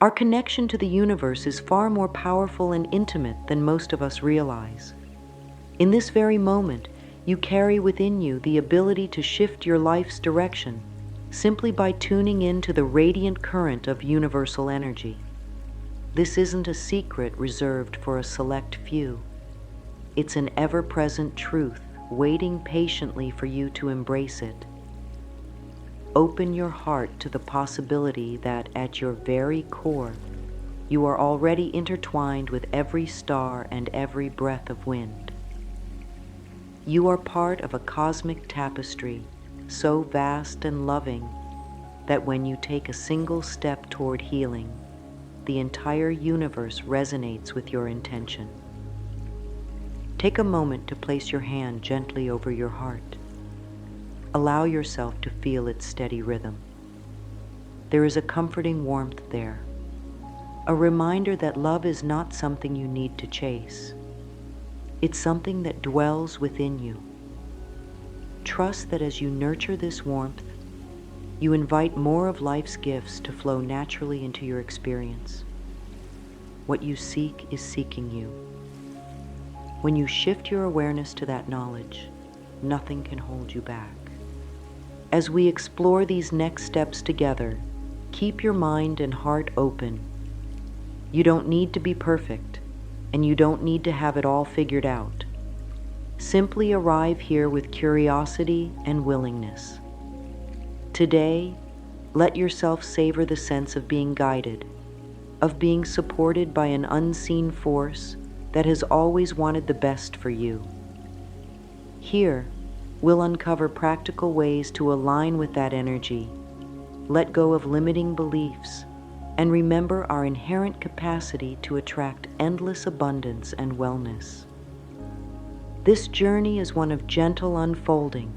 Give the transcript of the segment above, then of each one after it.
Our connection to the universe is far more powerful and intimate than most of us realize. In this very moment, you carry within you the ability to shift your life's direction simply by tuning into the radiant current of universal energy. This isn't a secret reserved for a select few. It's an ever-present truth waiting patiently for you to embrace it. Open your heart to the possibility that at your very core, you are already intertwined with every star and every breath of wind. You are part of a cosmic tapestry so vast and loving that when you take a single step toward healing, the entire universe resonates with your intention. Take a moment to place your hand gently over your heart. Allow yourself to feel its steady rhythm. There is a comforting warmth there, a reminder that love is not something you need to chase. It's something that dwells within you. Trust that as you nurture this warmth, you invite more of life's gifts to flow naturally into your experience. What you seek is seeking you. When you shift your awareness to that knowledge, nothing can hold you back. As we explore these next steps together, keep your mind and heart open. You don't need to be perfect, and you don't need to have it all figured out. Simply arrive here with curiosity and willingness. Today, let yourself savor the sense of being guided, of being supported by an unseen force that has always wanted the best for you. Here, we'll uncover practical ways to align with that energy, let go of limiting beliefs, and remember our inherent capacity to attract endless abundance and wellness. This journey is one of gentle unfolding.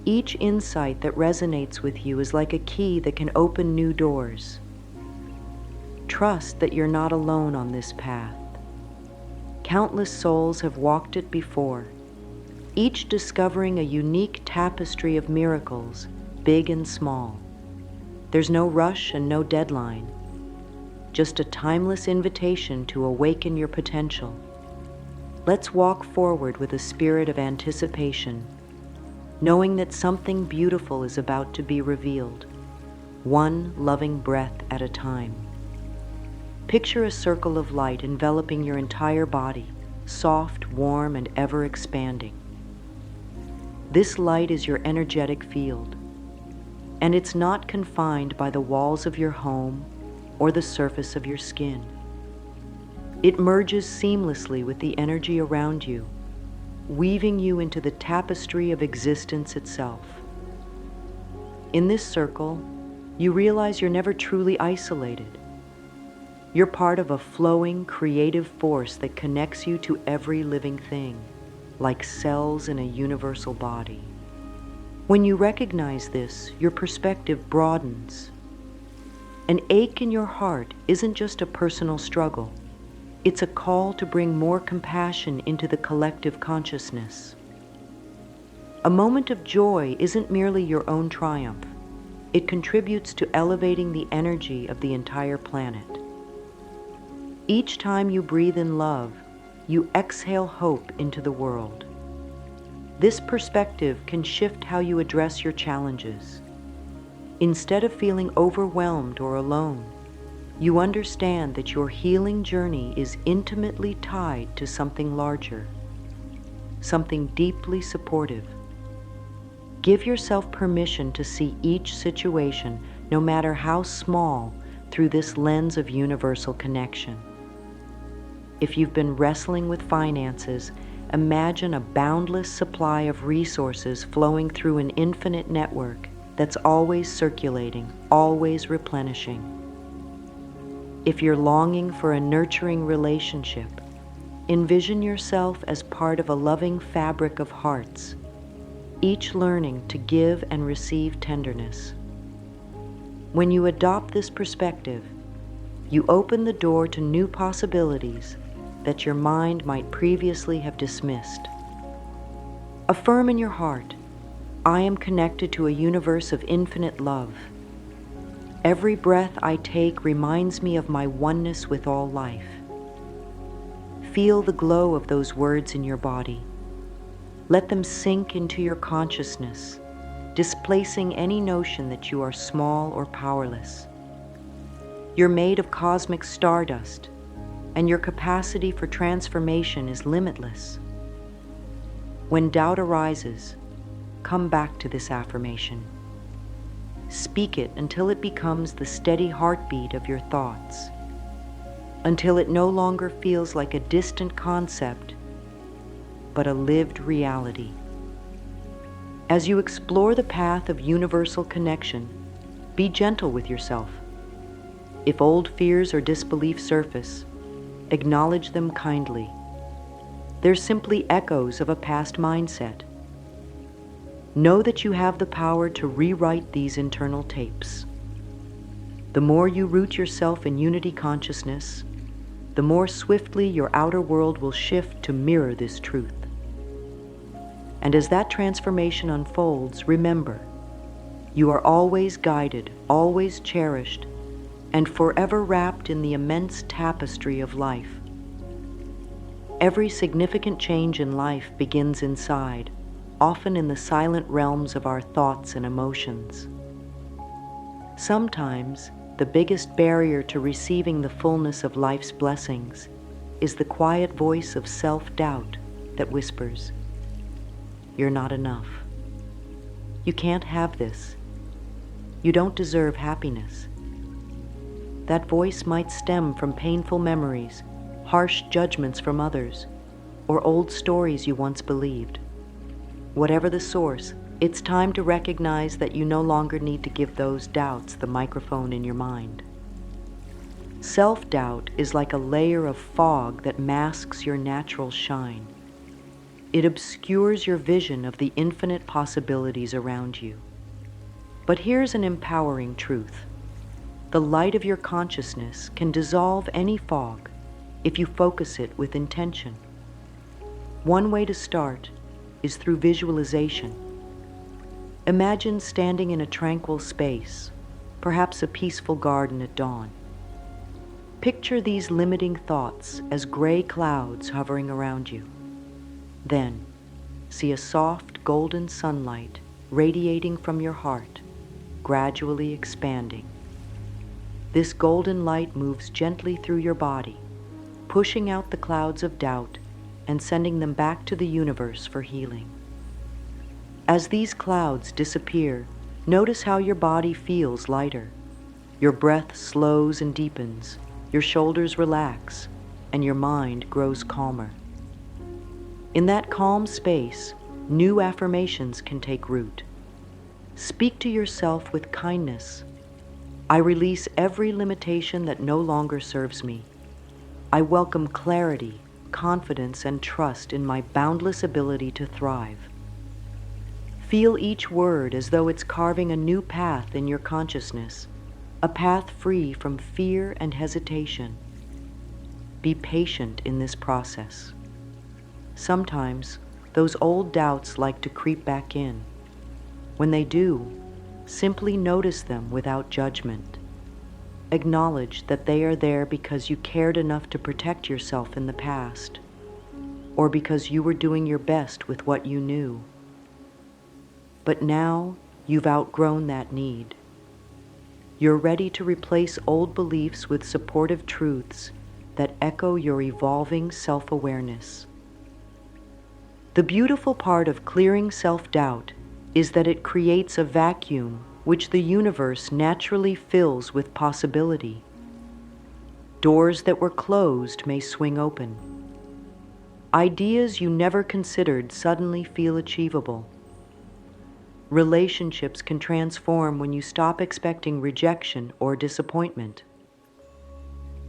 Each insight that resonates with you is like a key that can open new doors. Trust that you're not alone on this path. Countless souls have walked it before, each discovering a unique tapestry of miracles, big and small. There's no rush and no deadline, just a timeless invitation to awaken your potential. Let's walk forward with a spirit of anticipation, knowing that something beautiful is about to be revealed, one loving breath at a time. Picture a circle of light enveloping your entire body, soft, warm, and ever-expanding. This light is your energetic field, and it's not confined by the walls of your home or the surface of your skin. It merges seamlessly with the energy around you, weaving you into the tapestry of existence itself. In this circle, you realize you're never truly isolated. You're part of a flowing, creative force that connects you to every living thing, like cells in a universal body. When you recognize this, your perspective broadens. An ache in your heart isn't just a personal struggle. It's a call to bring more compassion into the collective consciousness. A moment of joy isn't merely your own triumph. It contributes to elevating the energy of the entire planet. Each time you breathe in love, you exhale hope into the world. This perspective can shift how you address your challenges. Instead of feeling overwhelmed or alone, you understand that your healing journey is intimately tied to something larger, something deeply supportive. Give yourself permission to see each situation, no matter how small, through this lens of universal connection. If you've been wrestling with finances, imagine a boundless supply of resources flowing through an infinite network that's always circulating, always replenishing. If you're longing for a nurturing relationship, envision yourself as part of a loving fabric of hearts, each learning to give and receive tenderness. When you adopt this perspective, you open the door to new possibilities that your mind might previously have dismissed. Affirm in your heart, I am connected to a universe of infinite love. Every breath I take reminds me of my oneness with all life. Feel the glow of those words in your body. Let them sink into your consciousness, displacing any notion that you are small or powerless. You're made of cosmic stardust, and your capacity for transformation is limitless. When doubt arises, come back to this affirmation. Speak it until it becomes the steady heartbeat of your thoughts, until it no longer feels like a distant concept, but a lived reality. As you explore the path of universal connection, be gentle with yourself. If old fears or disbelief surface, acknowledge them kindly. They're simply echoes of a past mindset. Know that you have the power to rewrite these internal tapes. The more you root yourself in unity consciousness, the more swiftly your outer world will shift to mirror this truth. And as that transformation unfolds, remember, you are always guided, always cherished, and forever wrapped in the immense tapestry of life. Every significant change in life begins inside, often in the silent realms of our thoughts and emotions. Sometimes, the biggest barrier to receiving the fullness of life's blessings is the quiet voice of self-doubt that whispers, "You're not enough. You can't have this. You don't deserve happiness." That voice might stem from painful memories, harsh judgments from others, or old stories you once believed. Whatever the source, it's time to recognize that you no longer need to give those doubts the microphone in your mind. Self-doubt is like a layer of fog that masks your natural shine. It obscures your vision of the infinite possibilities around you. But here's an empowering truth. The light of your consciousness can dissolve any fog if you focus it with intention. One way to start is through visualization. Imagine standing in a tranquil space, perhaps a peaceful garden at dawn. Picture these limiting thoughts as gray clouds hovering around you. Then, see a soft golden sunlight radiating from your heart, gradually expanding. This golden light moves gently through your body, pushing out the clouds of doubt and sending them back to the universe for healing. As these clouds disappear, notice how your body feels lighter. Your breath slows and deepens, your shoulders relax, and your mind grows calmer. In that calm space, new affirmations can take root. Speak to yourself with kindness. I release every limitation that no longer serves me. I welcome clarity, confidence, and trust in my boundless ability to thrive. Feel each word as though it's carving a new path in your consciousness, a path free from fear and hesitation. Be patient in this process. Sometimes, those old doubts like to creep back in. When they do, simply notice them without judgment. Acknowledge that they are there because you cared enough to protect yourself in the past, or because you were doing your best with what you knew. But now, you've outgrown that need. You're ready to replace old beliefs with supportive truths that echo your evolving self-awareness. The beautiful part of clearing self-doubt is that it creates a vacuum which the universe naturally fills with possibility. Doors that were closed may swing open. Ideas you never considered suddenly feel achievable. Relationships can transform when you stop expecting rejection or disappointment.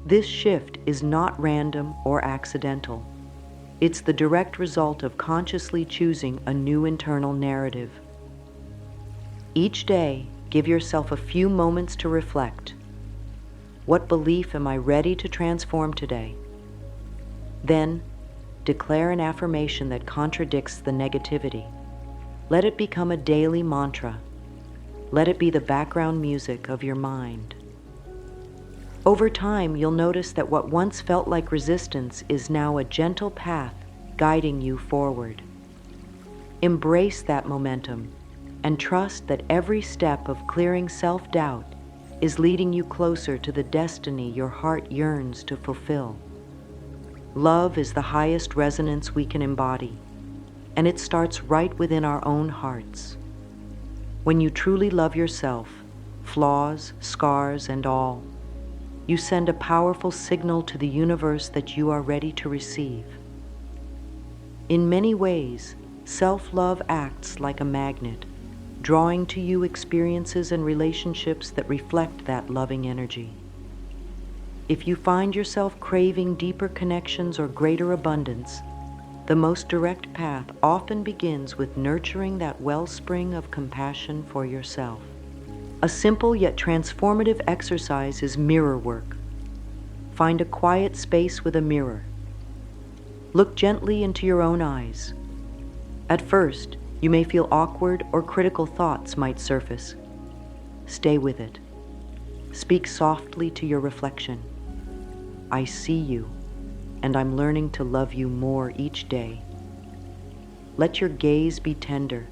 This shift is not random or accidental. It's the direct result of consciously choosing a new internal narrative. Each day, give yourself a few moments to reflect. What belief am I ready to transform today? Then, declare an affirmation that contradicts the negativity. Let it become a daily mantra. Let it be the background music of your mind. Over time, you'll notice that what once felt like resistance is now a gentle path guiding you forward. Embrace that momentum and trust that every step of clearing self-doubt is leading you closer to the destiny your heart yearns to fulfill. Love is the highest resonance we can embody, and it starts right within our own hearts. When you truly love yourself, flaws, scars, and all, you send a powerful signal to the universe that you are ready to receive. In many ways, self-love acts like a magnet, drawing to you experiences and relationships that reflect that loving energy. If you find yourself craving deeper connections or greater abundance, the most direct path often begins with nurturing that wellspring of compassion for yourself. A simple yet transformative exercise is mirror work. Find a quiet space with a mirror. Look gently into your own eyes. At first, you may feel awkward or critical thoughts might surface. Stay with it. Speak softly to your reflection. I see you, and I'm learning to love you more each day. Let your gaze be tender,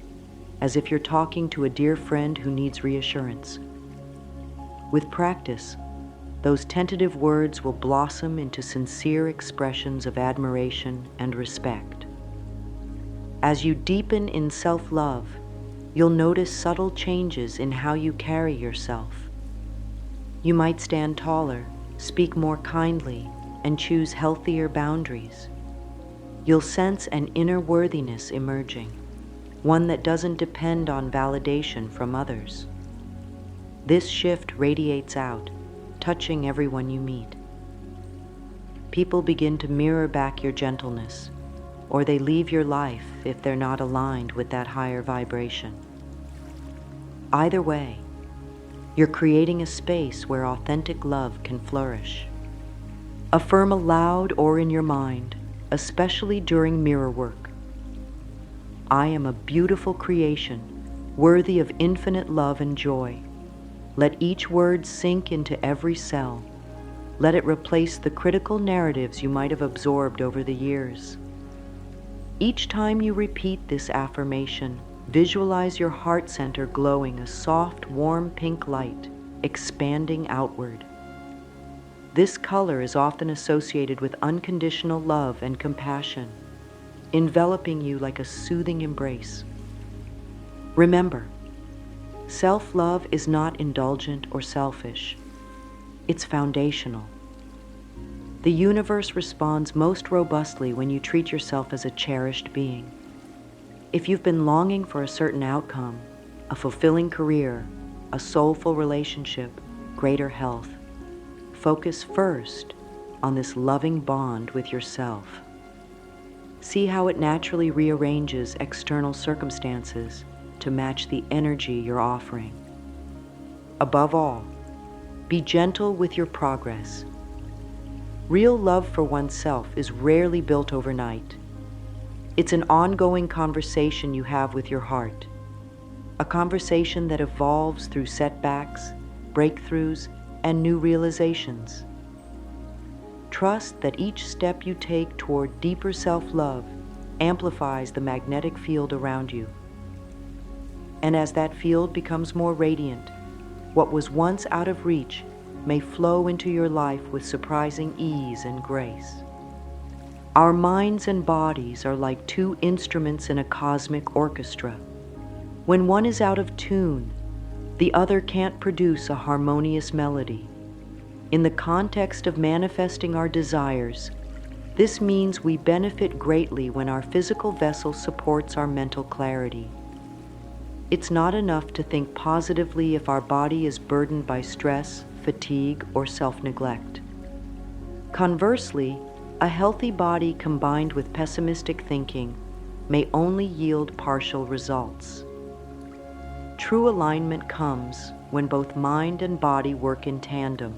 as if you're talking to a dear friend who needs reassurance. With practice, those tentative words will blossom into sincere expressions of admiration and respect. As you deepen in self-love, you'll notice subtle changes in how you carry yourself. You might stand taller, speak more kindly, and choose healthier boundaries. You'll sense an inner worthiness emerging, one that doesn't depend on validation from others. This shift radiates out, touching everyone you meet. People begin to mirror back your gentleness, or they leave your life if they're not aligned with that higher vibration. Either way, you're creating a space where authentic love can flourish. Affirm aloud or in your mind, especially during mirror work. I am a beautiful creation, worthy of infinite love and joy. Let each word sink into every cell. Let it replace the critical narratives you might have absorbed over the years. Each time you repeat this affirmation, visualize your heart center glowing a soft, warm pink light, expanding outward. This color is often associated with unconditional love and compassion, enveloping you like a soothing embrace. Remember, self-love is not indulgent or selfish. It's foundational. The universe responds most robustly when you treat yourself as a cherished being. If you've been longing for a certain outcome, a fulfilling career, a soulful relationship, greater health, focus first on this loving bond with yourself. See how it naturally rearranges external circumstances to match the energy you're offering. Above all, be gentle with your progress. Real love for oneself is rarely built overnight. It's an ongoing conversation you have with your heart, a conversation that evolves through setbacks, breakthroughs, and new realizations. Trust that each step you take toward deeper self-love amplifies the magnetic field around you. And as that field becomes more radiant, what was once out of reach may flow into your life with surprising ease and grace. Our minds and bodies are like two instruments in a cosmic orchestra. When one is out of tune, the other can't produce a harmonious melody. In the context of manifesting our desires, this means we benefit greatly when our physical vessel supports our mental clarity. It's not enough to think positively if our body is burdened by stress, fatigue, or self-neglect. Conversely, a healthy body combined with pessimistic thinking may only yield partial results. True alignment comes when both mind and body work in tandem,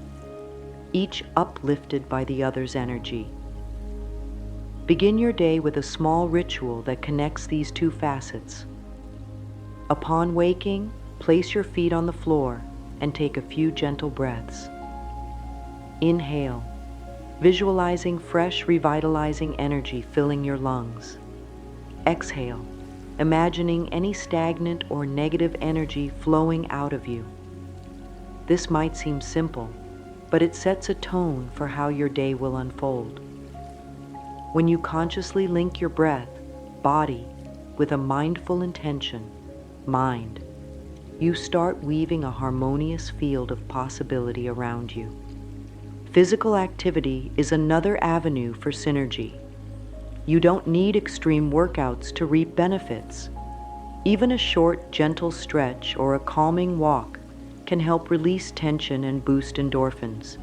each uplifted by the other's energy. Begin your day with a small ritual that connects these two facets. Upon waking, place your feet on the floor and take a few gentle breaths. Inhale, visualizing fresh, revitalizing energy filling your lungs. Exhale, imagining any stagnant or negative energy flowing out of you. This might seem simple, but it sets a tone for how your day will unfold. When you consciously link your breath, body, with a mindful intention, mind, you start weaving a harmonious field of possibility around you. Physical activity is another avenue for synergy. You don't need extreme workouts to reap benefits. Even a short, gentle stretch or a calming walk can help release tension and boost endorphins.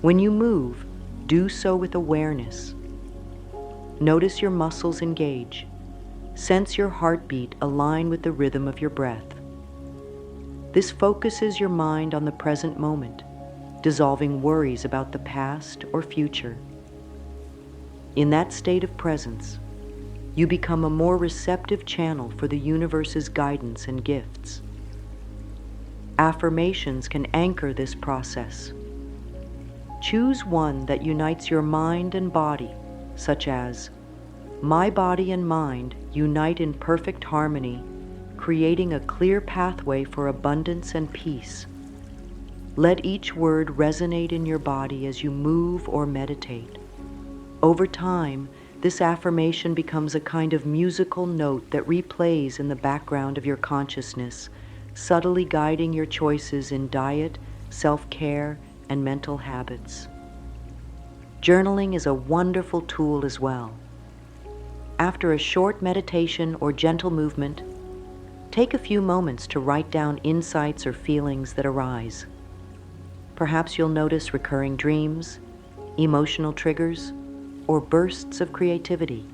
When you move, do so with awareness. Notice your muscles engage. Sense your heartbeat align with the rhythm of your breath. This focuses your mind on the present moment, dissolving worries about the past or future. In that state of presence, you become a more receptive channel for the universe's guidance and gifts. Affirmations can anchor this process. Choose one that unites your mind and body, such as, "My body and mind unite in perfect harmony, creating a clear pathway for abundance and peace." Let each word resonate in your body as you move or meditate. Over time, this affirmation becomes a kind of musical note that replays in the background of your consciousness, subtly guiding your choices in diet, self-care, and mental habits. Journaling is a wonderful tool as well. After a short meditation or gentle movement, take a few moments to write down insights or feelings that arise. Perhaps you'll notice recurring dreams, emotional triggers, or bursts of creativity.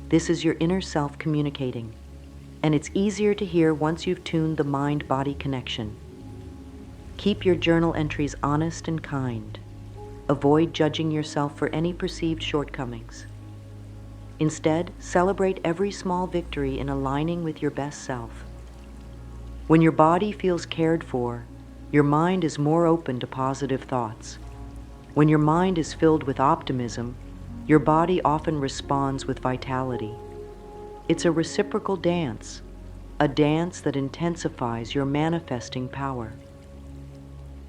This is your inner self communicating, and it's easier to hear once you've tuned the mind-body connection. Keep your journal entries honest and kind. Avoid judging yourself for any perceived shortcomings. Instead, celebrate every small victory in aligning with your best self. When your body feels cared for, your mind is more open to positive thoughts. When your mind is filled with optimism, your body often responds with vitality. It's a reciprocal dance, a dance that intensifies your manifesting power.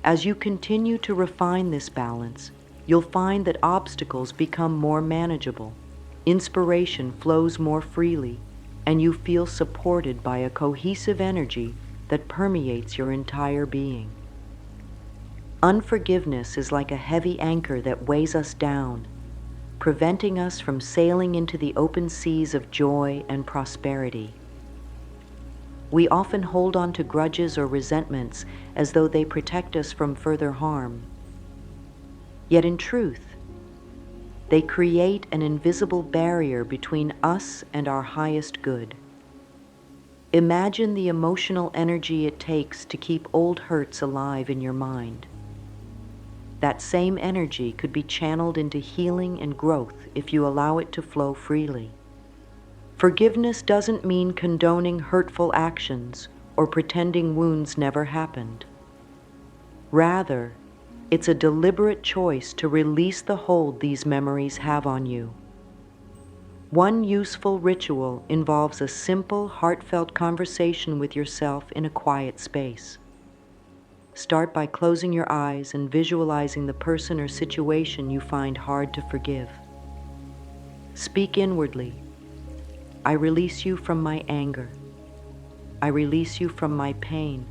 As you continue to refine this balance, you'll find that obstacles become more manageable, inspiration flows more freely, and you feel supported by a cohesive energy that permeates your entire being. Unforgiveness is like a heavy anchor that weighs us down, preventing us from sailing into the open seas of joy and prosperity. We often hold on to grudges or resentments as though they protect us from further harm. Yet in truth, they create an invisible barrier between us and our highest good. Imagine the emotional energy it takes to keep old hurts alive in your mind. That same energy could be channeled into healing and growth if you allow it to flow freely. Forgiveness doesn't mean condoning hurtful actions or pretending wounds never happened. Rather, it's a deliberate choice to release the hold these memories have on you. One useful ritual involves a simple, heartfelt conversation with yourself in a quiet space. Start by closing your eyes and visualizing the person or situation you find hard to forgive. Speak inwardly. I release you from my anger. I release you from my pain.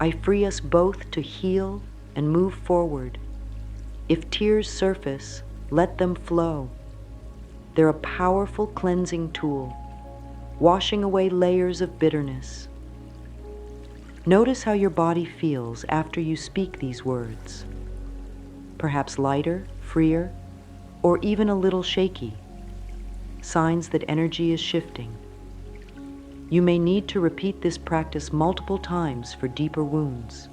I free us both to heal and move forward. If tears surface, let them flow. They're a powerful cleansing tool, washing away layers of bitterness. Notice how your body feels after you speak these words. Perhaps lighter, freer, or even a little shaky. Signs that energy is shifting. You may need to repeat this practice multiple times for deeper wounds.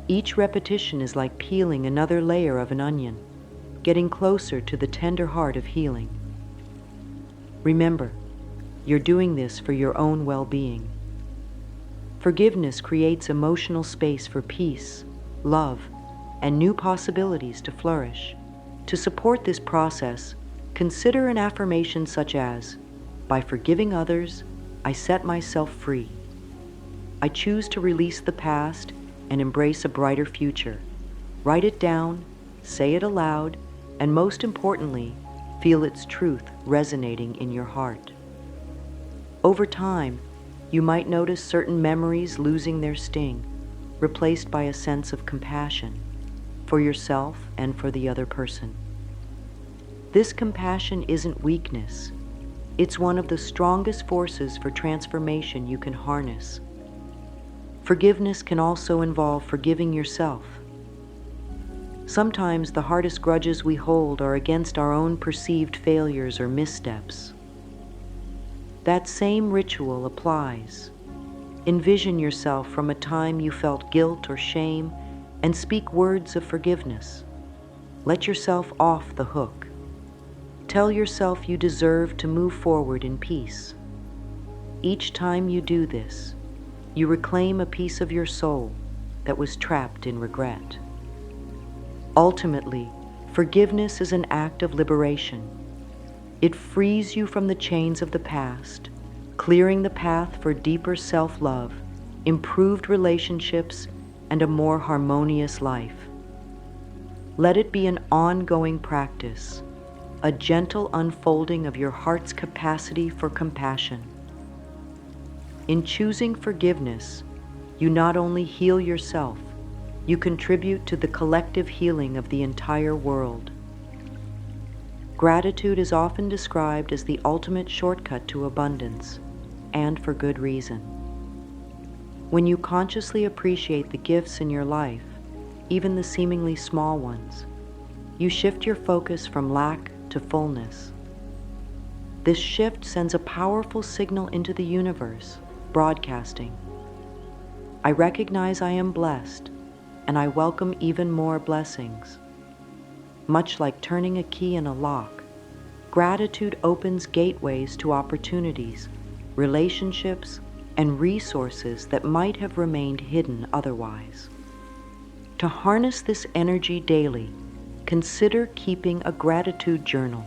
Each repetition is like peeling another layer of an onion, getting closer to the tender heart of healing. Remember, you're doing this for your own well-being. Forgiveness creates emotional space for peace, love, and new possibilities to flourish. To support this process, consider an affirmation such as, "By forgiving others, I set myself free. I choose to release the past and embrace a brighter future." Write it down, say it aloud, and most importantly, feel its truth resonating in your heart. Over time, you might notice certain memories losing their sting, replaced by a sense of compassion for yourself and for the other person. This compassion isn't weakness. It's one of the strongest forces for transformation you can harness. Forgiveness can also involve forgiving yourself. Sometimes the hardest grudges we hold are against our own perceived failures or missteps. That same ritual applies. Envision yourself from a time you felt guilt or shame and speak words of forgiveness. Let yourself off the hook. Tell yourself you deserve to move forward in peace. Each time you do this, you reclaim a piece of your soul that was trapped in regret. Ultimately, forgiveness is an act of liberation. It frees you from the chains of the past, clearing the path for deeper self-love, improved relationships, and a more harmonious life. Let it be an ongoing practice, a gentle unfolding of your heart's capacity for compassion. In choosing forgiveness, you not only heal yourself, you contribute to the collective healing of the entire world. Gratitude is often described as the ultimate shortcut to abundance, and for good reason. When you consciously appreciate the gifts in your life, even the seemingly small ones, you shift your focus from lack to fullness. This shift sends a powerful signal into the universe, broadcasting, "I recognize I am blessed, and I welcome even more blessings." Much like turning a key in a lock, gratitude opens gateways to opportunities, relationships, and resources that might have remained hidden otherwise. To harness this energy daily, consider keeping a gratitude journal.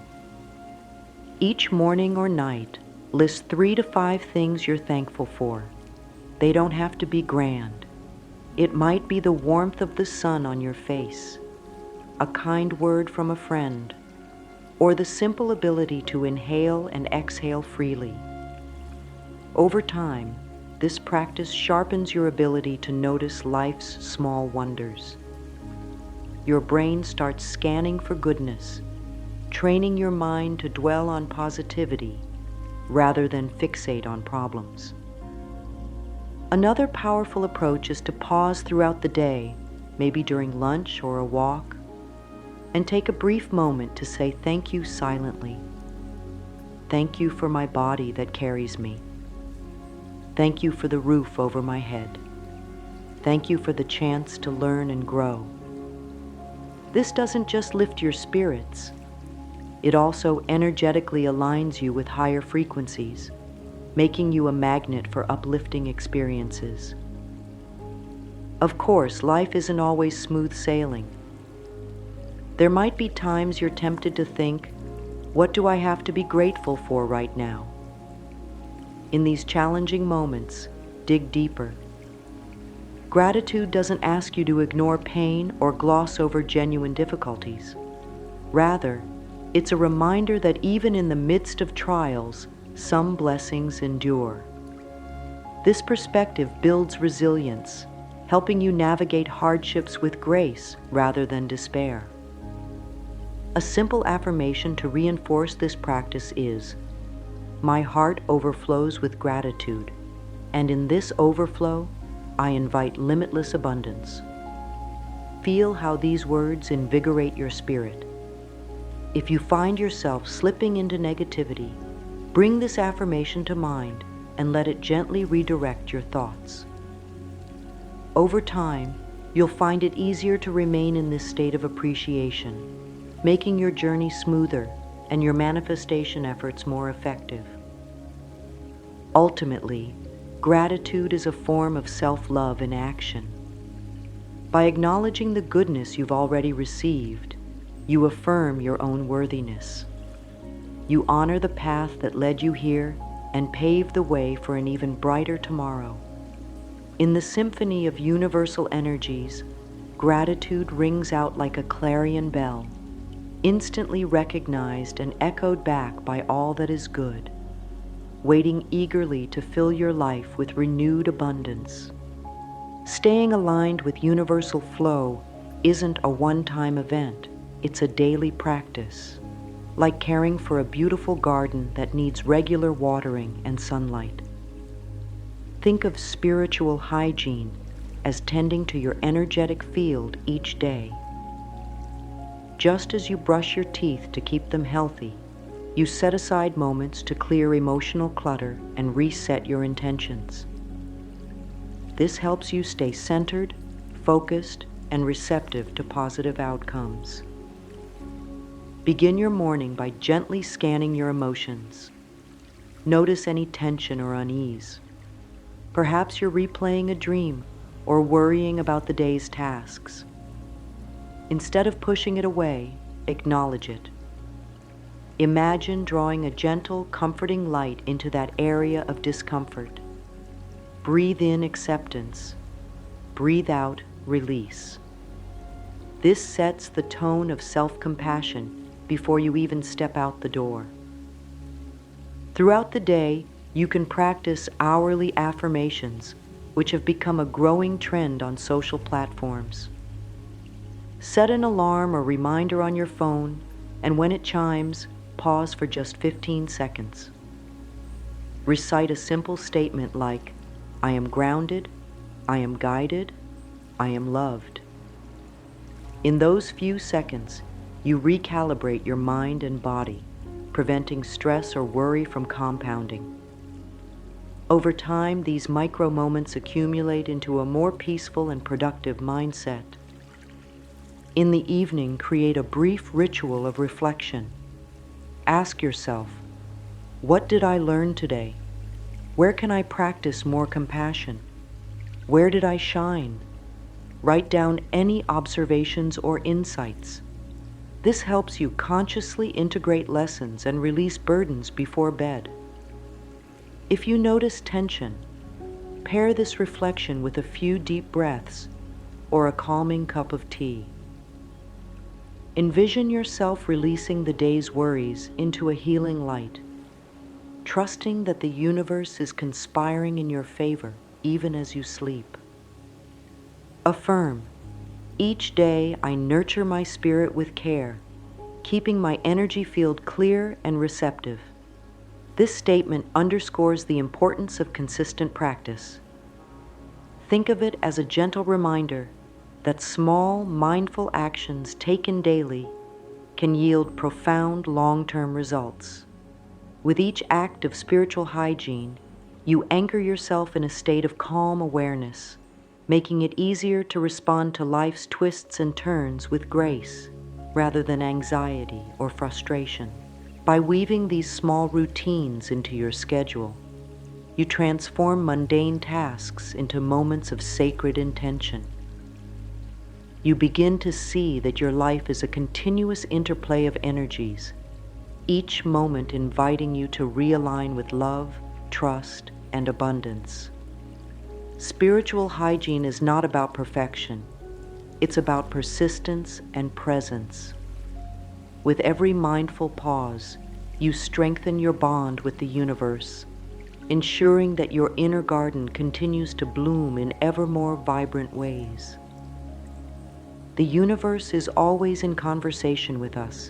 Each morning or night, list 3 to 5 things you're thankful for. They don't have to be grand. It might be the warmth of the sun on your face, a kind word from a friend, or the simple ability to inhale and exhale freely. Over time, this practice sharpens your ability to notice life's small wonders. Your brain starts scanning for goodness, training your mind to dwell on positivity rather than fixate on problems. Another powerful approach is to pause throughout the day, maybe during lunch or a walk, and take a brief moment to say thank you silently. Thank you for my body that carries me. Thank you for the roof over my head. Thank you for the chance to learn and grow. This doesn't just lift your spirits. It also energetically aligns you with higher frequencies, making you a magnet for uplifting experiences. Of course, life isn't always smooth sailing. There might be times you're tempted to think, what do I have to be grateful for right now? In these challenging moments, dig deeper. Gratitude doesn't ask you to ignore pain or gloss over genuine difficulties. Rather, it's a reminder that even in the midst of trials, some blessings endure. This perspective builds resilience, helping you navigate hardships with grace rather than despair. A simple affirmation to reinforce this practice is, "My heart overflows with gratitude, and in this overflow, I invite limitless abundance." Feel how these words invigorate your spirit. If you find yourself slipping into negativity, bring this affirmation to mind and let it gently redirect your thoughts. Over time, you'll find it easier to remain in this state of appreciation, making your journey smoother and your manifestation efforts more effective. Ultimately, Gratitude is a form of self-love in action. By acknowledging the goodness you've already received, you affirm your own worthiness. You honor the path that led you here and pave the way for an even brighter tomorrow. In the symphony of universal energies, gratitude rings out like a clarion bell, instantly recognized and echoed back by all that is good, waiting eagerly to fill your life with renewed abundance. Staying aligned with universal flow isn't a one-time event, it's a daily practice, like caring for a beautiful garden that needs regular watering and sunlight. Think of spiritual hygiene as tending to your energetic field each day. Just as you brush your teeth to keep them healthy, you set aside moments to clear emotional clutter and reset your intentions. This helps you stay centered, focused, and receptive to positive outcomes. Begin your morning by gently scanning your emotions. Notice any tension or unease. Perhaps you're replaying a dream or worrying about the day's tasks. Instead of pushing it away, acknowledge it. Imagine drawing a gentle, comforting light into that area of discomfort. Breathe in acceptance. Breathe out release. This sets the tone of self-compassion before you even step out the door. Throughout the day, you can practice hourly affirmations, which have become a growing trend on social platforms. Set an alarm or reminder on your phone, and when it chimes, pause for just 15 seconds. Recite a simple statement like, I am grounded, I am guided, I am loved. In those few seconds, you recalibrate your mind and body, preventing stress or worry from compounding. Over time, these micro moments accumulate into a more peaceful and productive mindset. In the evening, create a brief ritual of reflection. Ask yourself, what did I learn today? Where can I practice more compassion? Where did I shine? Write down any observations or insights. This helps you consciously integrate lessons and release burdens before bed. If you notice tension, pair this reflection with a few deep breaths or a calming cup of tea. Envision yourself releasing the day's worries into a healing light, trusting that the universe is conspiring in your favor even as you sleep. Affirm, each day I nurture my spirit with care, keeping my energy field clear and receptive. This statement underscores the importance of consistent practice. Think of it as a gentle reminder that small, mindful actions taken daily can yield profound long-term results. With each act of spiritual hygiene, you anchor yourself in a state of calm awareness, making it easier to respond to life's twists and turns with grace, rather than anxiety or frustration. By weaving these small routines into your schedule, you transform mundane tasks into moments of sacred intention. You begin to see that your life is a continuous interplay of energies, each moment inviting you to realign with love, trust, and abundance. Spiritual hygiene is not about perfection. It's about persistence and presence. With every mindful pause, you strengthen your bond with the universe, ensuring that your inner garden continues to bloom in ever more vibrant ways. The universe is always in conversation with us,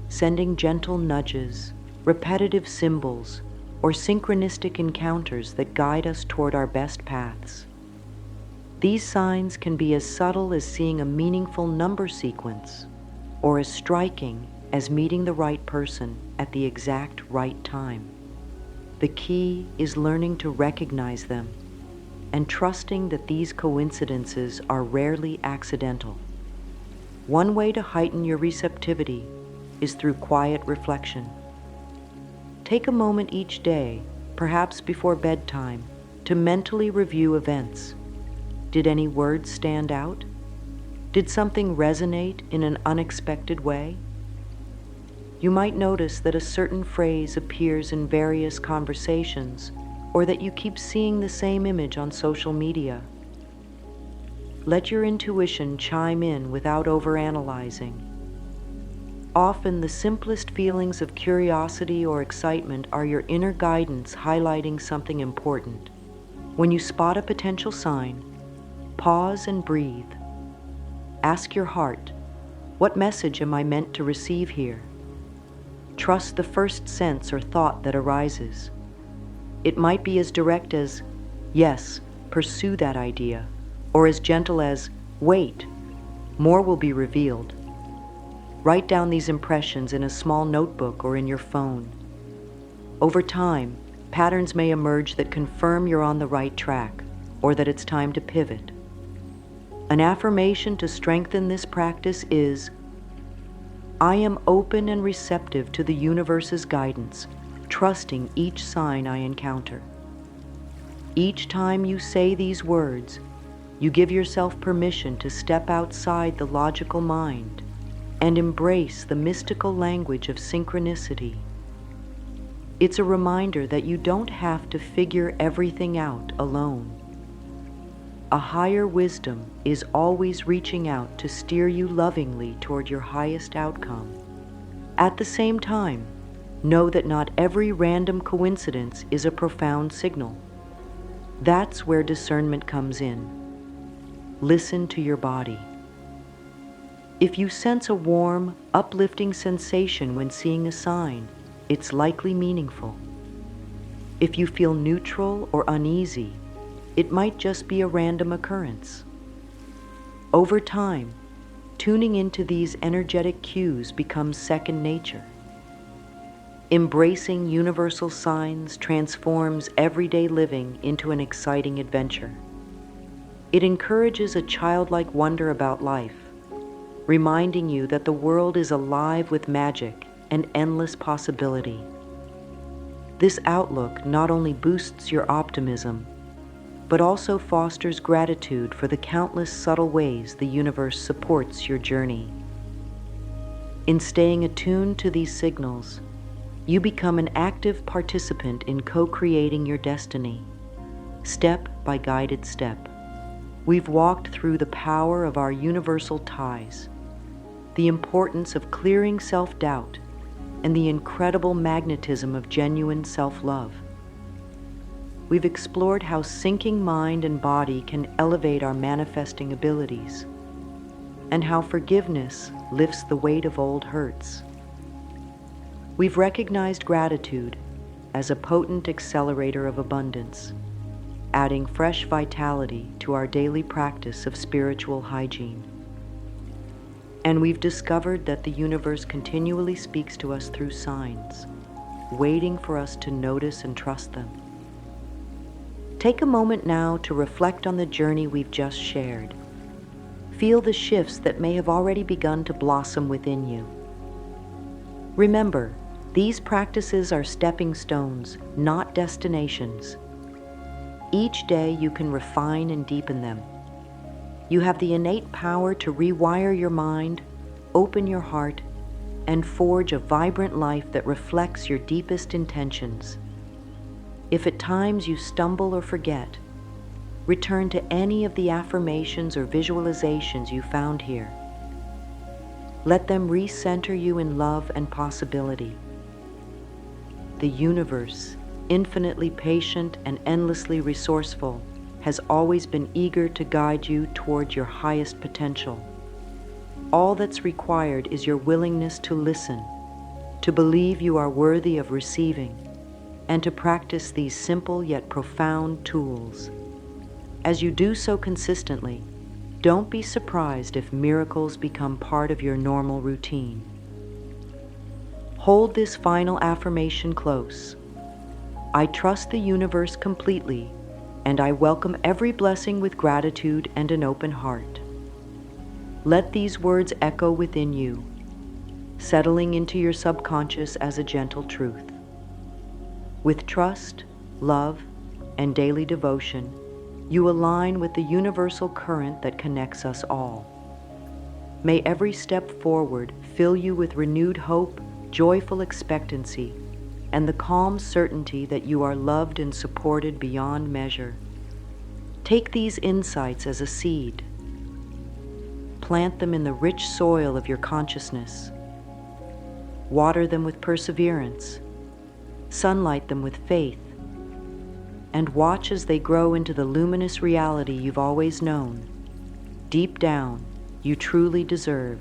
sending gentle nudges, repetitive symbols, or synchronistic encounters that guide us toward our best paths. These signs can be as subtle as seeing a meaningful number sequence, or as striking as meeting the right person at the exact right time. The key is learning to recognize them and trusting that these coincidences are rarely accidental. One way to heighten your receptivity is through quiet reflection. Take a moment each day, perhaps before bedtime, to mentally review events. Did any words stand out? Did something resonate in an unexpected way? You might notice that a certain phrase appears in various conversations, or that you keep seeing the same image on social media. Let your intuition chime in without overanalyzing. Often, the simplest feelings of curiosity or excitement are your inner guidance highlighting something important. When you spot a potential sign, pause and breathe. Ask your heart, what message am I meant to receive here? Trust the first sense or thought that arises. It might be as direct as, yes, pursue that idea, or as gentle as, wait, more will be revealed. Write down these impressions in a small notebook or in your phone. Over time, patterns may emerge that confirm you're on the right track, or that it's time to pivot. An affirmation to strengthen this practice is, I am open and receptive to the universe's guidance, trusting each sign I encounter. Each time you say these words, you give yourself permission to step outside the logical mind and embrace the mystical language of synchronicity. It's a reminder that you don't have to figure everything out alone. A higher wisdom is always reaching out to steer you lovingly toward your highest outcome. At the same time, know that not every random coincidence is a profound signal. That's where discernment comes in. Listen to your body. If you sense a warm, uplifting sensation when seeing a sign, it's likely meaningful. If you feel neutral or uneasy, it might just be a random occurrence. Over time, tuning into these energetic cues becomes second nature. Embracing universal signs transforms everyday living into an exciting adventure. It encourages a childlike wonder about life, reminding you that the world is alive with magic and endless possibility. This outlook not only boosts your optimism, but also fosters gratitude for the countless subtle ways the universe supports your journey. In staying attuned to these signals, you become an active participant in co-creating your destiny, step by guided step. We've walked through the power of our universal ties, the importance of clearing self-doubt, and the incredible magnetism of genuine self-love. We've explored how syncing mind and body can elevate our manifesting abilities, and how forgiveness lifts the weight of old hurts. We've recognized gratitude as a potent accelerator of abundance, adding fresh vitality to our daily practice of spiritual hygiene. And we've discovered that the universe continually speaks to us through signs, waiting for us to notice and trust them. Take a moment now to reflect on the journey we've just shared. Feel the shifts that may have already begun to blossom within you. Remember, these practices are stepping stones, not destinations. Each day you can refine and deepen them. You have the innate power to rewire your mind, open your heart, and forge a vibrant life that reflects your deepest intentions. If at times you stumble or forget, return to any of the affirmations or visualizations you found here. Let them recenter you in love and possibility. The universe, infinitely patient and endlessly resourceful, has always been eager to guide you toward your highest potential. All that's required is your willingness to listen, to believe you are worthy of receiving, and to practice these simple yet profound tools. As you do so consistently, don't be surprised if miracles become part of your normal routine. Hold this final affirmation close. I trust the universe completely, and I welcome every blessing with gratitude and an open heart. Let these words echo within you, settling into your subconscious as a gentle truth. With trust, love, and daily devotion, you align with the universal current that connects us all. May every step forward fill you with renewed hope, joyful expectancy, and the calm certainty that you are loved and supported beyond measure. Take these insights as a seed. Plant them in the rich soil of your consciousness. Water them with perseverance. Sunlight them with faith. And watch as they grow into the luminous reality you've always known. Deep down, you truly deserve